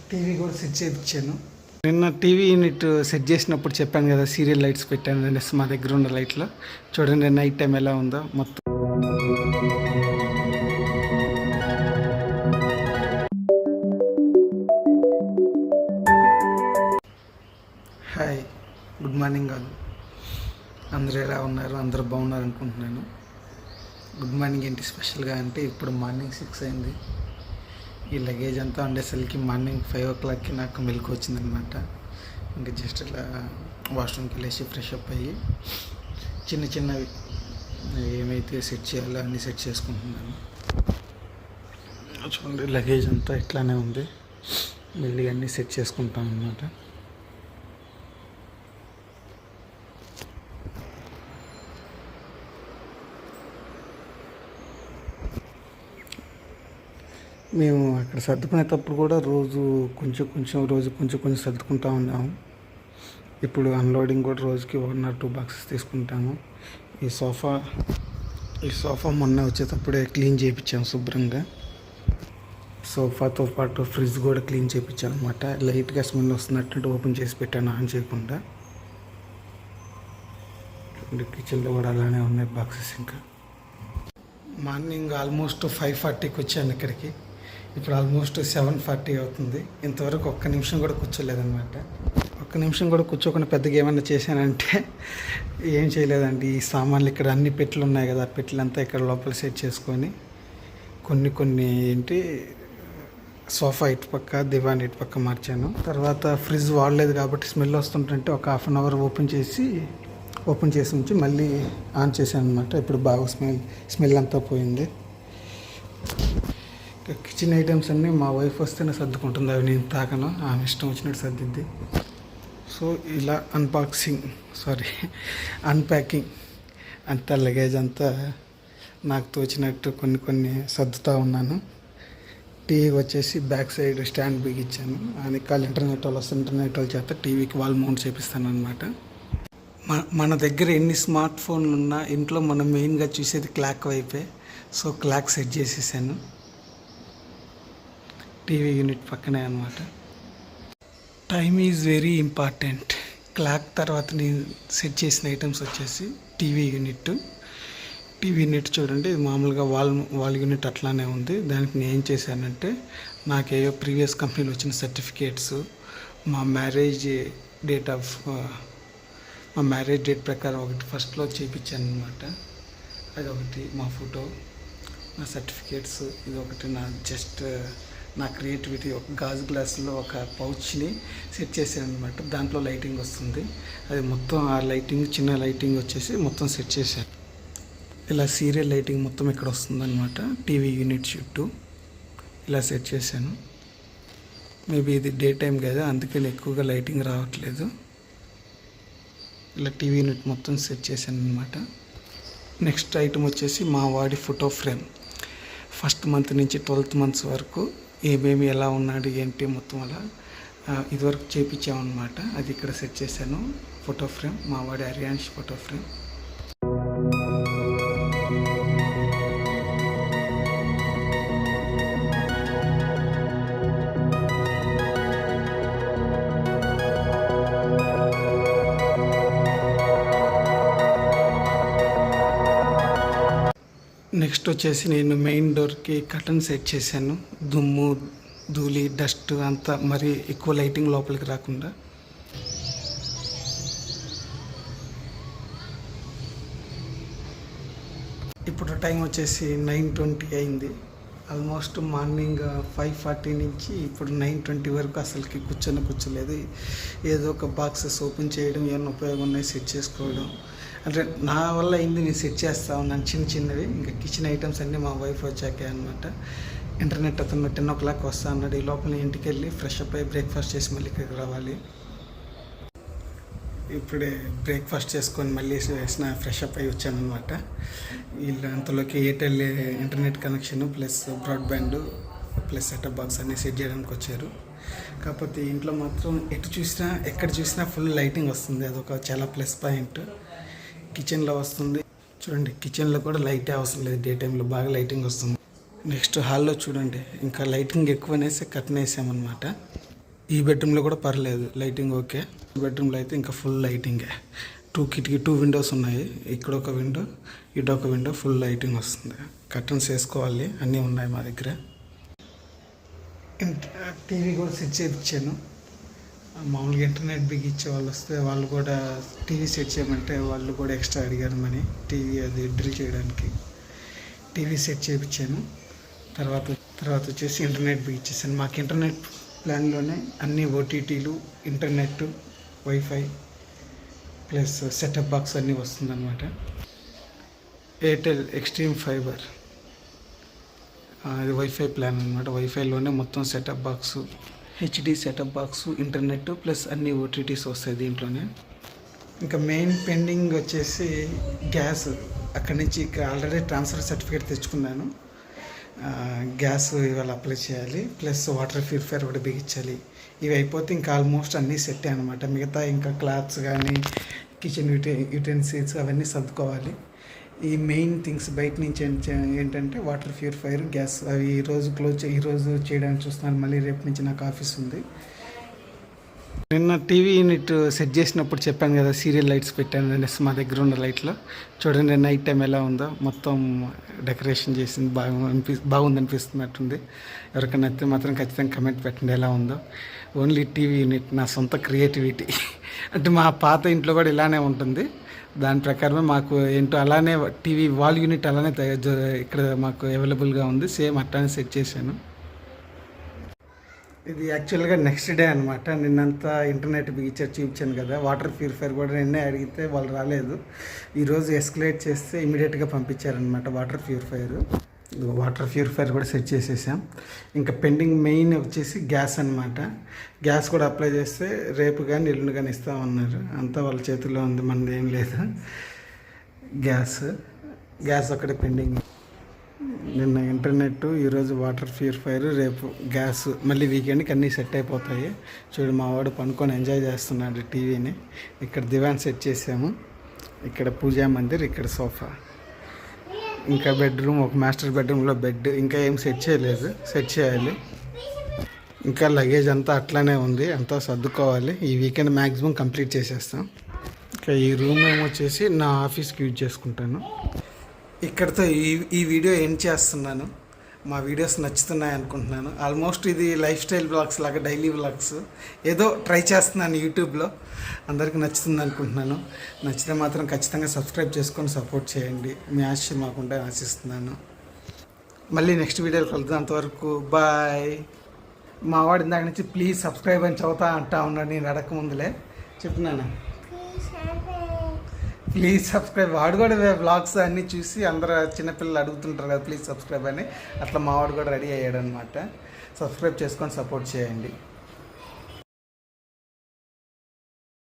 TV కూడా set చేయించాను. నిన్న టీవీ యూనిట్ సెట్ చేసినప్పుడు చెప్పాను కదా, సీరియల్ లైట్స్ పెట్టాను అనేసి మా దగ్గర ఉన్న లైట్లో. చూడండి నైట్ టైం ఎలా ఉందో మొత్తం. Hi, good morning all. అందరూ ఎలా ఉన్నారు? అందరూ బాగున్నారు అనుకుంటున్నాను. గుడ్ మార్నింగ్ ఏంటి స్పెషల్గా అంటే, ఇప్పుడు మార్నింగ్ 6 అయింది. ఈ లగేజ్ అంతా ఉండేసరికి మార్నింగ్ 5 o'clockకి నాకు మెలకు వచ్చిందనమాట. ఇంకా జస్ట్ ఇలా వాష్రూమ్కి వెళ్ళేసి ఫ్రెష్ అప్ అయ్యి చిన్న చిన్నవి ఏమైతే సెట్ చేయాలో అన్నీ సెట్ చేసుకుంటున్నాను. చూడండి లగేజ్ అంతా ఇట్లానే ఉంది. మెల్లిగా అన్నీ సెట్ చేసుకుంటాం అన్నమాట. మేము అక్కడ సర్దుకునేటప్పుడు కూడా రోజు కొంచెం సర్దుకుంటూ ఉన్నాము. ఇప్పుడు అన్లోడింగ్ కూడా రోజుకి 1 or 2 boxes తీసుకుంటాము. ఈ సోఫా మొన్న వచ్చేటప్పుడే క్లీన్ చేయించాము శుభ్రంగా. సోఫాతో పాటు ఫ్రిడ్జ్ కూడా క్లీన్ చేయించాను అనమాట. లైట్గా స్మెల్ వస్తున్నట్టు ఓపెన్ చేసి పెట్టాను, ఆన్ చేయకుండా. కిచెన్లో కూడా అలానే ఉన్నాయి బాక్సెస్. ఇంకా మార్నింగ్ ఆల్మోస్ట్ 5:40కి వచ్చాను ఇక్కడికి. ఇప్పుడు ఆల్మోస్ట్ 7:40 అవుతుంది. ఇంతవరకు ఒక్క నిమిషం కూడా కూర్చోలేదన్నమాట. ఒక్క నిమిషం కూడా కూర్చోకుండా పెద్దగా ఏమన్నా చేశానంటే ఏం చేయలేదండి. ఈ సామాన్లు ఇక్కడ అన్ని పెట్లు ఉన్నాయి కదా, పెట్లంతా ఇక్కడ లోపల సెట్ చేసుకొని కొన్ని ఏంటి సోఫా ఇటు పక్క, దివాన్ ఇటు పక్క మార్చాను. తర్వాత ఫ్రిడ్జ్ వాడలేదు కాబట్టి స్మెల్ వస్తుంటే ఒక 1/2 hour ఓపెన్ చేసి ఉంచి మళ్ళీ ఆన్ చేశాను అనమాట. ఇప్పుడు బాగా స్మెల్ అంతా పోయింది. కిచెన్ ఐటమ్స్ అన్నీ మా వైఫ్ వస్తేనే సర్దుకుంటుంది, అవి నేను తాకను. ఆమె ఇష్టం వచ్చినట్టు సర్దిద్ది. సో ఇలా అన్ప్యాకింగ్ అంతా లగేజ్ అంతా నాకు తోచినట్టు కొన్ని సర్దుతూ ఉన్నాను. టీవీ వచ్చేసి బ్యాక్ సైడ్ స్టాండ్ బిగించాను. వెనకాల ఇంటర్నెట్ వాళ్ళ చేత టీవీకి వాల్ మౌంట్ చేపిస్తాను అనమాట. మన దగ్గర ఎన్ని స్మార్ట్ ఫోన్లు ఉన్నా ఇంట్లో మనం మెయిన్గా చూసేది క్లాక్ వైపే. సో క్లాక్ సెట్ చేసేసాను టీవీ యూనిట్ పక్కనే అనమాట. Time is very important. Clock తర్వాత నేను సెట్ చేసిన ఐటమ్స్ వచ్చేసి టీవీ యూనిట్ చూడండి. మామూలుగా వాల్ యూనిట్ అట్లానే ఉంది. దానికి నేను ఏం చేశానంటే, నాకేయో ప్రీవియస్ కంపెనీలో వచ్చిన సర్టిఫికేట్స్, మా మ్యారేజ్ డేట్ ప్రకారం ఒకటి ఫస్ట్లో చేయించాను అనమాట. అది ఒకటి మా ఫోటో, నా సర్టిఫికేట్స్, ఇది ఒకటి నా క్రియేటివిటీ. ఒక గాజు గ్లాసులో ఒక పౌచ్ని సెట్ చేశాను అనమాట. దాంట్లో లైటింగ్ వస్తుంది. అది మొత్తం ఆ లైటింగ్, చిన్న లైటింగ్ వచ్చేసి మొత్తం సెట్ చేశాను. ఇలా సీరియల్ లైటింగ్ మొత్తం ఇక్కడ వస్తుందన్నమాట. టీవీ యూనిట్ చుట్టూ ఇలా సెట్ చేశాను. మేబీ ఇది డే టైం కదా, అందుకని ఎక్కువగా లైటింగ్ రావట్లేదు. ఇలా టీవీ యూనిట్ మొత్తం సెట్ చేశాను అనమాట. నెక్స్ట్ ఐటమ్ వచ్చేసి మా వాడి ఫోటో ఫ్రేమ్. 1st month నుంచి 12th month వరకు ఏమేమి ఎలా ఉన్నాడు ఏంటి మొత్తం అలా ఇదివరకు చేయించామన్నమాట. అది ఇక్కడ సెట్ చేశాను. ఫోటో ఫ్రేమ్, మా వాడి అరియాన్స్ ఫోటో ఫ్రేమ్. నెక్స్ట్ వచ్చేసి నేను మెయిన్ డోర్కి కర్టన్ సెట్ చేశాను. దుమ్ము, ధూళి, డస్ట్ అంతా మరి ఎక్కువ లైటింగ్ లోపలికి రాకుండా. ఇప్పుడు టైం వచ్చేసి 9:20 అయింది. ఆల్మోస్ట్ మార్నింగ్ 5:40 నుంచి ఇప్పుడు 9:20 వరకు అసలుకి కూర్చోలేదు. ఏదో ఒక బాక్సెస్ ఓపెన్ చేయడం, ఏమైనా ఉపయోగం ఉన్నాయి సెట్ చేసుకోవడం. అంటే నా వల్ల అయింది, నేను సెట్ చేస్తూ ఉన్నాను చిన్నవి. ఇంకా కిచెన్ ఐటమ్స్ అన్నీ మా వైఫ్ వచ్చాకే అనమాట. ఇంటర్నెట్ అతను 10 o'clock వస్తా అన్నాడు. ఈ లోపల ఇంటికి వెళ్ళి ఫ్రెష్ అప్ అయ్యి బ్రేక్ఫాస్ట్ చేసి మళ్ళీ ఇక్కడికి రావాలి. ఇప్పుడే బ్రేక్ఫాస్ట్ చేసుకొని మళ్ళీ ఫ్రెష్ అప్ అయ్యి వచ్చాను అనమాట. వీళ్ళు అంతలోకి Airtel internet connection plus broadband plus setup box అన్నీ సెట్ చేయడానికి వచ్చారు. కాకపోతే ఇంట్లో మాత్రం ఎక్కడ చూసినా ఫుల్ లైటింగ్ వస్తుంది. అదొక చాలా ప్లస్ పాయింట్. కిచెన్లో వస్తుంది చూడండి, కిచెన్లో కూడా లైటే అవసరం లేదు. డే టైంలో బాగా లైటింగ్ వస్తుంది. నెక్స్ట్ హాల్లో చూడండి, ఇంకా లైటింగ్ ఎక్కువ అనేసి కర్టెన్ వేసామన్నమాట. ఈ బెడ్రూమ్లో కూడా పర్లేదు, లైటింగ్ ఓకే. ఈ బెడ్రూమ్లో అయితే ఇంకా ఫుల్ లైటింగే. 2 విండోస్ ఉన్నాయి, ఇక్కడ ఒక విండో, ఇటు ఒక విండో, ఫుల్ లైటింగ్ వస్తుంది. కర్టన్స్ వేసుకోవాలి, అన్నీ ఉన్నాయి మా దగ్గర. టీవీ కూడా సెట్ చేయించాను. మామూలుగా ఇంటర్నెట్ బిగించే వాళ్ళు వస్తే వాళ్ళు కూడా టీవీ సెట్ చేయమంటే వాళ్ళు కూడా ఎక్స్ట్రా అడిగారు మనీ, టీవీ అది డ్రిల్ చేయడానికి. టీవీ సెట్ చేయించాను. తర్వాత వచ్చేసి ఇంటర్నెట్ బిగించేసాను. మాకు ఇంటర్నెట్ ప్లాన్లోనే అన్ని ఓటీటీలు, internet, wifi plus setup box అన్నీ వస్తుందన్నమాట. ఎయిర్టెల్ ఎక్స్ట్రీమ్ ఫైబర్, అది వైఫై ప్లాన్ అనమాట. వైఫైలోనే మొత్తం setup box, HD setup box, internet plus అన్ని ఓటీటీస్ వస్తాయి దీంట్లోనే. ఇంకా మెయిన్ పెండింగ్ వచ్చేసి గ్యాస్. అక్కడి నుంచి ఆల్రెడీ ట్రాన్స్ఫర్ సర్టిఫికేట్ తెచ్చుకున్నాను. గ్యాస్ ఇవాళ అప్లై చేయాలి, ప్లస్ వాటర్ ప్యూరిఫైయర్ కూడా బిగించాలి. ఇవి అయిపోతే ఇంకా ఆల్మోస్ట్ అన్నీ సెట్ అనమాట. మిగతా ఇంకా క్లాత్స్ కానీ కిచెన్ యూటెన్సిల్స్ అవన్నీ సర్దుకోవాలి. ఈ మెయిన్ థింగ్స్ బయట నుంచి ఏంటంటే వాటర్ ప్యూరిఫైయర్, గ్యాస్. అవి ఈరోజు చేయడానికి చూస్తున్నాను. మళ్ళీ రేపు నుంచి నాకు ఆఫీస్ ఉంది. నిన్న టీవీ యూనిట్ సెట్ చేసినప్పుడు చెప్పాను కదా, సీరియల్ లైట్స్ పెట్టాను అనేసి. మా దగ్గర ఉన్న లైట్లో చూడండి నైట్ టైం ఎలా ఉందో, మొత్తం డెకరేషన్ చేసింది, బాగుంది అనిపిస్తున్నట్టుంది. ఎవరికైనా అయితే మాత్రం ఖచ్చితంగా కమెంట్ పెట్టండి ఎలా ఉందో. ఓన్లీ టీవీ యూనిట్ నా సొంత క్రియేటివిటీ. అంటే మా పాత ఇంట్లో కూడా ఇలానే ఉంటుంది, దాని ప్రకారమే మాకు ఏంటో అలానే టీవీ వాల్ యూనిట్ అలానే ఇక్కడ మాకు అవైలబుల్గా ఉంది. సేమ్ అట్లానే సెట్ చేశాను. ఇది యాక్చువల్గా నెక్స్ట్ డే అనమాట. నిన్నంతా ఇంటర్నెట్ బిగించారు చూపించాను కదా. వాటర్ ప్యూరిఫైయర్ కూడా నిన్నే అడిగితే వాళ్ళు రాలేదు. ఈరోజు ఎస్కలేట్ చేస్తే ఇమీడియట్గా పంపించారనమాట వాటర్ ప్యూరిఫైయర్ కూడా సెట్ చేసేసాం. ఇంకా పెండింగ్ మెయిన్ వచ్చేసి గ్యాస్ అనమాట. గ్యాస్ కూడా అప్లై చేస్తే రేపు కానీ ఎల్లుండి కానీ ఇస్తామన్నారు. అంతా వాళ్ళ చేతుల్లో ఉంది, మనది ఏం లేదు. గ్యాస్ ఒకటే పెండింగ్. నిన్న ఇంటర్నెట్, ఈరోజు వాటర్ ప్యూరిఫైయర్, రేపు గ్యాస్. మళ్ళీ వీకెండ్కి అన్నీ సెట్ అయిపోతాయి. చూడు మా వాడు పనుకొని ఎంజాయ్ చేస్తున్నాడు టీవీని. ఇక్కడ దివాన్ సెట్ చేసాము, ఇక్కడ పూజా మందిర్, ఇక్కడ సోఫా, ఇంకా బెడ్రూమ్, ఒక మాస్టర్ బెడ్రూమ్లో బెడ్. ఇంకా ఏం సెట్ చేయలేదు, సెట్ చేయాలి. ఇంకా లగేజ్ అంతా అట్లానే ఉంది, అంతా సర్దుకోవాలి. ఈ వీకెండ్ మ్యాక్సిమం కంప్లీట్ చేసేస్తాం. ఇంకా ఈ రూమ్ ఏమొచ్చేసి నా ఆఫీస్కి యూజ్ చేసుకుంటాను. ఇక్కడితో ఈ వీడియో ఎండ్ చేస్తున్నాను. మా వీడియోస్ నచ్చుతున్నాయి అనుకుంటున్నాను. ఆల్మోస్ట్ ఇది లైఫ్ స్టైల్ బ్లాగ్స్ లాగా, డైలీ బ్లాగ్స్ ఏదో ట్రై చేస్తున్నాను యూట్యూబ్లో. అందరికీ నచ్చుతుంది అనుకుంటున్నాను. నచ్చితే మాత్రం ఖచ్చితంగా సబ్స్క్రైబ్ చేసుకొని సపోర్ట్ చేయండి. మీ ఆశ మాకుంటే ఆశిస్తున్నాను. మళ్ళీ నెక్స్ట్ వీడియోకి కలుద్దాం. అంతవరకు బాయ్. మా వాడు ఇందాక నుంచి ప్లీజ్ సబ్స్క్రైబ్ అని చదువుతా అంటా ఉన్నాడు. నేను అడగక ముందులే చెప్తున్నాను, ప్లీజ్ సబ్స్క్రైబ్. వాడు కూడా వ్లాగ్స్ అన్నీ చూసి అందరూ చిన్నపిల్లలు అడుగుతుంటారు కదా ప్లీజ్ సబ్స్క్రైబ్ అని. అట్లా మా వాడు కూడా రెడీ అయ్యాడు అనమాట. సబ్స్క్రైబ్ చేసుకొని సపోర్ట్ చేయండి.